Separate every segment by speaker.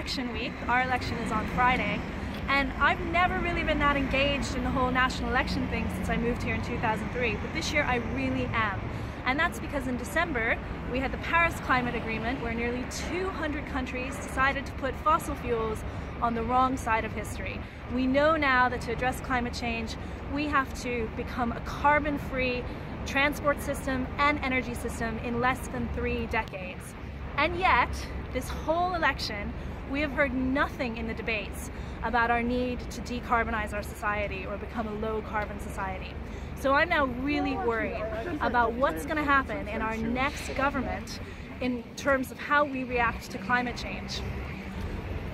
Speaker 1: election week. Our election is on Friday, and I've never really been that engaged in the whole national election thing since I moved here in 2003, but this year I really am. And that's because in December we had the Paris Climate Agreement, where nearly 200 countries decided to put fossil fuels on the wrong side of history. We know now that to address climate change, we have to become a carbon-free transport system and energy system in less than 3 decades. And yet, this whole election, we have heard nothing in the debates about our need to decarbonize our society or become a low-carbon society. So I'm now really worried about what's going to happen in our next government in terms of how we react to climate change.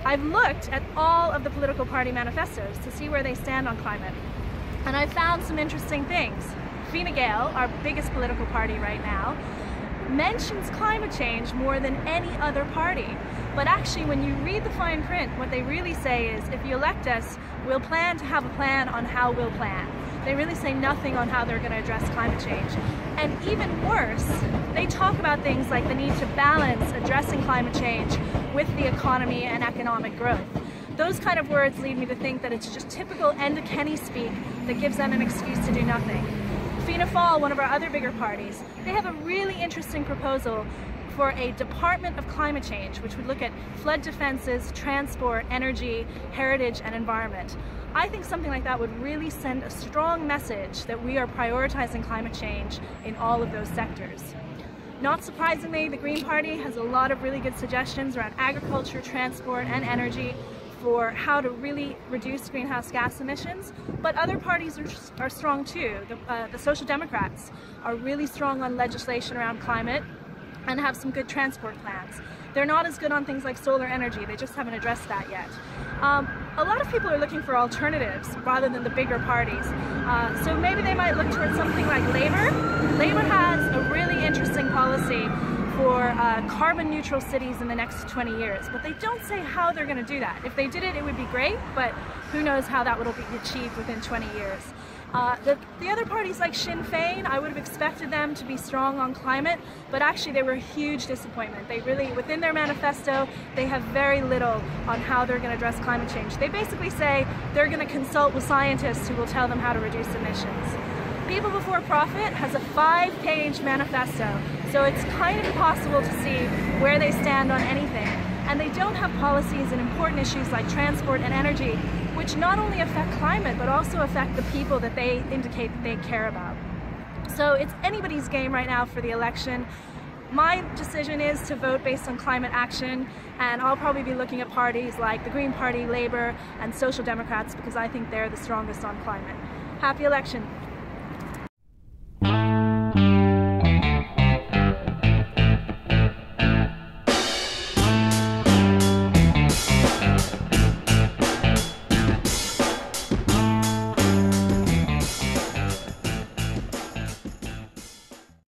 Speaker 1: I've looked at all of the political party manifestos to see where they stand on climate, and I found some interesting things. Fine Gael, our biggest political party right now, mentions climate change more than any other party. But actually, when you read the fine print, what they really say is, if you elect us, we'll plan to have a plan on how we'll plan. They really say nothing on how they're going to address climate change. And even worse, they talk about things like the need to balance addressing climate change with the economy and economic growth. Those kind of words lead me to think that it's just typical Enda Kenny speak that gives them an excuse to do nothing. Fianna Fáil, one of our other bigger parties, they have a really interesting proposal for a Department of Climate Change, which would look at flood defenses, transport, energy, heritage, and environment. I think something like that would really send a strong message that we are prioritizing climate change in all of those sectors. Not surprisingly, the Green Party has a lot of really good suggestions around agriculture, transport, and energy for how to really reduce greenhouse gas emissions, but other parties are strong too. The Social Democrats are really strong on legislation around climate and have some good transport plans. They're not as good on things like solar energy, they just haven't addressed that yet. A lot of people are looking for alternatives rather than the bigger parties, so maybe they might look towards something like Labour. Labour has a really interesting policy for carbon neutral cities in the next 20 years, but they don't say how they're going to do that. If they did it, it would be great, but who knows how that will be achieved within 20 years. The other parties like Sinn Féin, I would have expected them to be strong on climate, but actually they were a huge disappointment. They really, within their manifesto, they have very little on how they're going to address climate change. They basically say they're going to consult with scientists who will tell them how to reduce emissions. People Before Profit has a 5-page manifesto, so it's kind of impossible to see where they stand on anything. And they don't have policies in important issues like transport and energy, which not only affect climate, but also affect the people that they indicate that they care about. So it's anybody's game right now for the election. My decision is to vote based on climate action, and I'll probably be looking at parties like the Green Party, Labour, and Social Democrats because I think they're the strongest on climate. Happy election.